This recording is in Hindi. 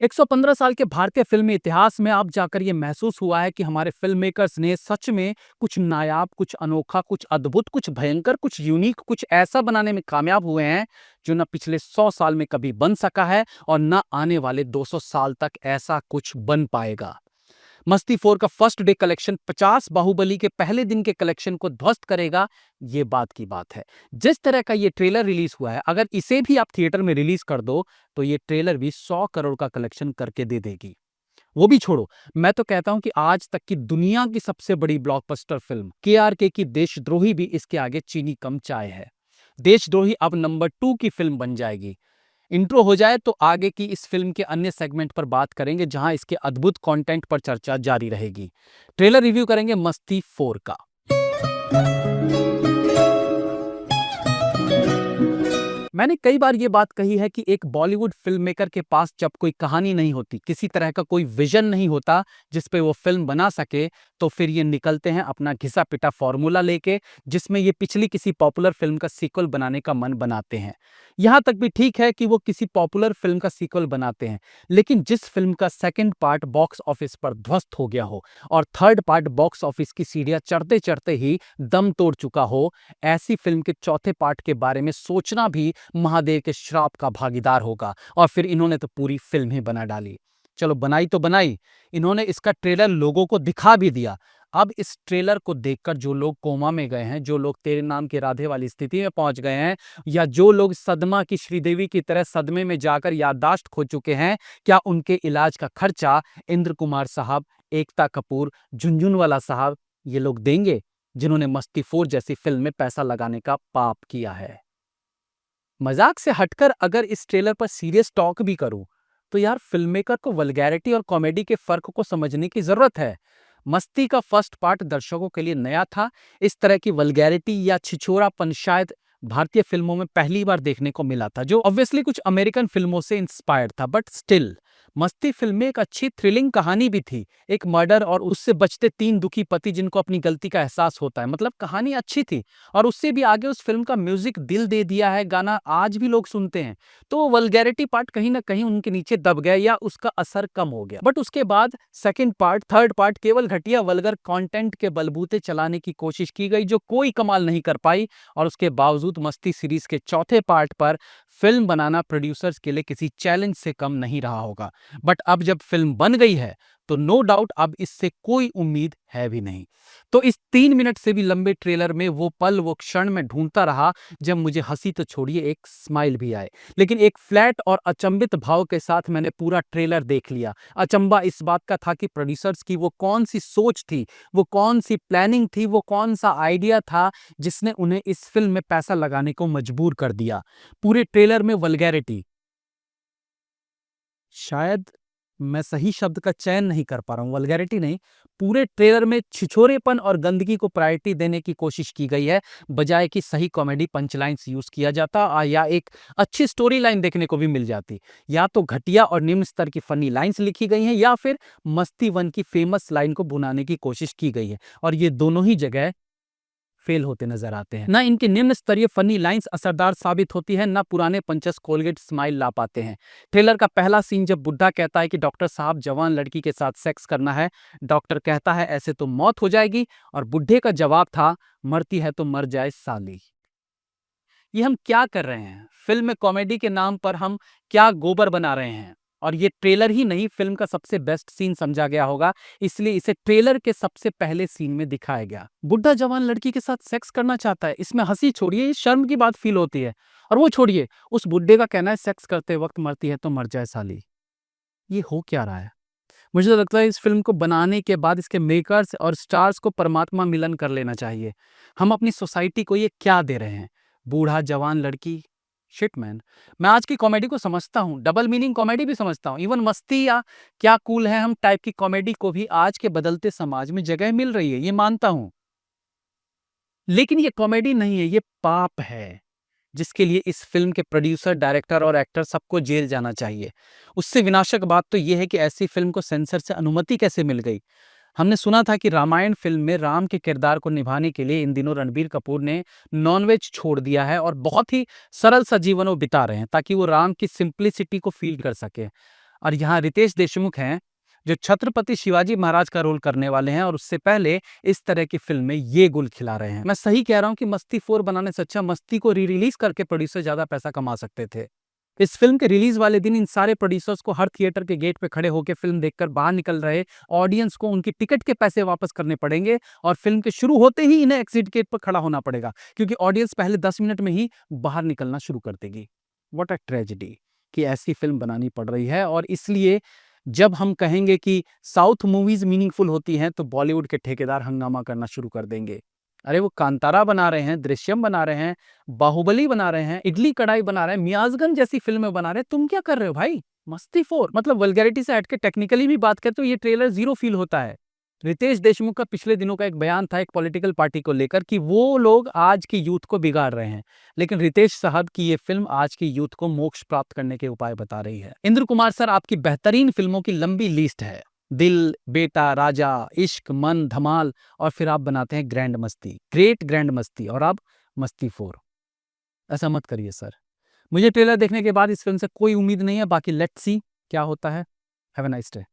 115 साल के भारतीय फिल्मी इतिहास में अब जाकर ये महसूस हुआ है कि हमारे फिल्म मेकर्स ने सच में कुछ नायाब, कुछ अनोखा, कुछ अद्भुत, कुछ भयंकर, कुछ यूनिक, कुछ ऐसा बनाने में कामयाब हुए हैं जो न पिछले 100 साल में कभी बन सका है और न आने वाले 200 साल तक ऐसा कुछ बन पाएगा। मस्ती 4 का फर्स्ट डे कलेक्शन 50 बाहुबली के पहले दिन के कलेक्शन को ध्वस्त करेगा, ये बात की बात है। जिस तरह का ये ट्रेलर रिलीज हुआ है, अगर इसे भी आप थिएटर में रिलीज कर दो तो ये ट्रेलर भी 100 करोड़ का कलेक्शन करके दे देगी। वो भी छोड़ो, मैं तो कहता हूं कि आज तक की दुनिया की सबसे बड़ी ब्लॉकबस्टर फिल्म केआरके की देशद्रोही भी इसके आगे चीनी कम चाय है। देशद्रोही अब नंबर 2 की फिल्म बन जाएगी। इंट्रो हो जाए तो आगे की इस फिल्म के अन्य सेगमेंट पर बात करेंगे, जहां इसके अद्भुत कंटेंट पर चर्चा जारी रहेगी। ट्रेलर रिव्यू करेंगे मस्ती 4 का। मैंने कई बार ये बात कही है कि एक बॉलीवुड फिल्म मेकर के पास जब कोई कहानी नहीं होती, किसी तरह का कोई विजन नहीं होता जिस पे वो फिल्म बना सके, तो फिर ये निकलते हैं अपना घिसा पिटा फॉर्मूला लेके, जिसमें ये पिछली किसी पॉपुलर फिल्म का सीक्वल बनाने का मन बनाते हैं। यहां तक भी ठीक है कि वो किसी पॉपुलर फिल्म का सीक्वल बनाते हैं, लेकिन जिस फिल्म का सेकंड पार्ट बॉक्स ऑफिस पर ध्वस्त हो गया हो और थर्ड पार्ट बॉक्स ऑफिस की सीढ़ियां चढ़ते चढ़ते ही दम तोड़ चुका हो, ऐसी फिल्म के चौथे पार्ट के बारे में सोचना भी महादेव के श्राप का भागीदार होगा। और फिर इन्होंने तो पूरी फिल्म ही बना डाली। चलो, बनाई तो बनाई, इन्होंने इसका ट्रेलर लोगों को दिखा भी दिया। अब इस ट्रेलर को देखकर जो लोग कोमा में गए हैं, जो लोग तेरे नाम के राधे वाली स्थिति में पहुंच गए हैं, या जो लोग सदमा की श्रीदेवी की तरह सदमे में जाकर याददाश्त खो चुके हैं, क्या उनके इलाज का खर्चा इंद्र कुमार साहब, एकता कपूर, झुनझुनवाला साहब, ये लोग देंगे, जिन्होंने मस्ती 4 जैसी फिल्म में पैसा लगाने का पाप किया है? मजाक से हटकर अगर इस ट्रेलर पर सीरियस टॉक भी करूं, तो यार फिल्म मेकर को वल्गैरिटी और कॉमेडी के फर्क को समझने की जरूरत है। मस्ती का फर्स्ट पार्ट दर्शकों के लिए नया था। इस तरह की वल्गैरिटी या छिछोरापन शायद भारतीय फिल्मों में पहली बार देखने को मिला था, जो ऑब्वियसली कुछ अमेरिकन फिल्मों से इंस्पायर्ड था, बट स्टिल मस्ती फिल्म में एक अच्छी थ्रिलिंग कहानी भी थी। एक मर्डर और उससे बचते 3 दुखी पति जिनको अपनी गलती का एहसास होता है, मतलब कहानी अच्छी थी। और उससे भी आगे उस फिल्म का म्यूजिक दिल दे दिया है, गाना आज भी लोग सुनते हैं। तो वल्गैरिटी पार्ट कहीं ना कहीं उनके नीचे दब गया या उसका असर कम हो गया। बट उसके बाद सेकंड पार्ट, थर्ड पार्ट केवल घटिया वल्गर कंटेंट के बलबूते चलाने की कोशिश की गई, जो कोई कमाल नहीं कर पाई। और उसके बावजूद मस्ती सीरीज के चौथे पार्ट पर फिल्म बनाना प्रोड्यूसर्स के लिए किसी चैलेंज से कम नहीं रहा होगा। बट अब जब फिल्म बन गई है तो नो डाउट अब इससे कोई उम्मीद है भी नहीं। तो इस 3 मिनट से भी लंबे ट्रेलर में वो पल, वो क्षण में ढूंढता रहा जब मुझे हंसी तो छोड़िए, एक स्माइल भी आए। लेकिन एक फ्लैट और अचंभित भाव के साथ मैंने पूरा ट्रेलर देख लिया। अचंबा इस बात का था कि प्रोड्यूसर्स की वो कौन सी सोच थी, वो कौन सी प्लानिंग थी, वो कौन सा आइडिया था जिसने उन्हें इस फिल्म में पैसा लगाने को मजबूर कर दिया। पूरे ट्रेलर में वल्गैरिटी, शायद मैं सही शब्द का चयन नहीं कर पा रहा हूँ, वल्गैरिटी नहीं, पूरे ट्रेलर में छिछोरेपन और गंदगी को प्रायोरिटी देने की कोशिश की गई है, बजाय कि सही कॉमेडी पंचलाइन्स यूज किया जाता या एक अच्छी स्टोरी लाइन देखने को भी मिल जाती। या तो घटिया और निम्न स्तर की फनी लाइंस लिखी गई हैं, या फिर मस्ती वन की फेमस लाइन को भुनाने की कोशिश की गई है, और ये दोनों ही जगह फेल होते नजर आते हैं। ना इनकी निम्न स्तरीय फनी लाइंस असरदार साबित होती है, ना पुराने पंचस कोलगेट स्माइल ला पाते हैं। ट्रेलर का पहला सीन जब बुड्ढा कहता है कि डॉक्टर साहब जवान लड़की के साथ सेक्स करना है, डॉक्टर कहता है ऐसे तो मौत हो जाएगी, और बुड्ढे का जवाब था मरती है तो मर जाए साली। ये हम क्या कर रहे हैं? फिल्म में कॉमेडी के नाम पर हम क्या गोबर बना रहे हैं? और ये ट्रेलर ही नहीं, फिल्म का सबसे बेस्ट सीन समझा गया होगा, इसलिए इसे ट्रेलर के सबसे पहले सीन में दिखाया गया। बुड्ढा जवान लड़की के साथ सेक्स करना चाहता है, इसमें हंसी छोड़िए, ये शर्म की बात फील होती है। और वो छोड़िए, उस बुड्ढे का कहना है सेक्स करते वक्त मरती है तो मर जाए साली। ये हो क्या रहा है? मुझे तो लगता है इस फिल्म को बनाने के बाद इसके मेकर्स और स्टार्स को परमात्मा मिलन कर लेना चाहिए। हम अपनी सोसाइटी को ये क्या दे रहे हैं? बूढ़ा जवान लड़की, शिट मैन। मैं आज की कॉमेडी को समझता हूँ, डबल मीनिंग कॉमेडी भी समझता हूँ, इवन मस्ती या क्या कूल है हम टाइप की कॉमेडी को भी आज के बदलते समाज में जगह मिल रही है, ये मानता हूँ। लेकिन ये कॉमेडी नहीं है, ये पाप है, जिसके लिए इस फिल्म के प्रोड्यूसर, डायरेक्टर और एक्टर सबको जेल जाना चाहिए। उससे विनाशक बात तो यह है कि ऐसी फिल्म को सेंसर से अनुमति कैसे मिल गई? हमने सुना था कि रामायण फिल्म में राम के किरदार को निभाने के लिए इन दिनों रणबीर कपूर ने नॉनवेज छोड़ दिया है और बहुत ही सरल सा जीवन वो बिता रहे हैं, ताकि वो राम की सिंप्लिसिटी को फील कर सके। और यहाँ रितेश देशमुख हैं जो छत्रपति शिवाजी महाराज का रोल करने वाले हैं और उससे पहले इस तरह की फिल्म में ये गुल खिला रहे हैं। मैं सही कह रहा हूं कि मस्ती 4 बनाने से अच्छा मस्ती को री रिलीज करके प्रोड्यूसर ज्यादा पैसा कमा सकते थे। इस फिल्म के रिलीज वाले दिन इन सारे प्रोड्यूसर्स को हर थिएटर के गेट पे खड़े होकर फिल्म देखकर बाहर निकल रहे ऑडियंस को उनकी टिकट के पैसे वापस करने पड़ेंगे और फिल्म के शुरू होते ही इन्हें एग्जिट गेट पर खड़ा होना पड़ेगा क्योंकि ऑडियंस पहले 10 मिनट में ही बाहर निकलना शुरू कर देगी। व्हाट अ ट्रेजेडी कि ऐसी फिल्म बनानी पड़ रही है। और इसलिए जब हम कहेंगे कि साउथ मूवीज मीनिंगफुल होती हैं तो बॉलीवुड के ठेकेदार हंगामा करना शुरू कर देंगे। अरे वो कांतारा बना रहे हैं, दृश्यम बना रहे हैं, बाहुबली बना रहे हैं, इडली कढ़ाई बना रहे हैं, मियाजगंज जैसी फिल्में बना रहे हैं, तुम क्या कर रहे हो भाई? मस्ती 4 मतलब वल्गैरिटी से हट के टेक्निकली भी बात करें तो ये ट्रेलर जीरो फील होता है। रितेश देशमुख का पिछले दिनों का एक बयान था एक पॉलिटिकल पार्टी को लेकर कि वो लोग आज की यूथ को बिगाड़ रहे हैं, लेकिन रितेश साहब की ये फिल्म आज की यूथ को मोक्ष प्राप्त करने के उपाय बता रही है। इंद्र कुमार सर, आपकी बेहतरीन फिल्मों की लंबी लिस्ट है, दिल, बेटा, राजा, इश्क, मन, धमाल, और फिर आप बनाते हैं ग्रैंड मस्ती, ग्रेट ग्रैंड मस्ती, और अब मस्ती 4। ऐसा मत करिए सर। मुझे ट्रेलर देखने के बाद इस फिल्म से कोई उम्मीद नहीं है, बाकी लेट्स सी क्या होता है। Have a nice day.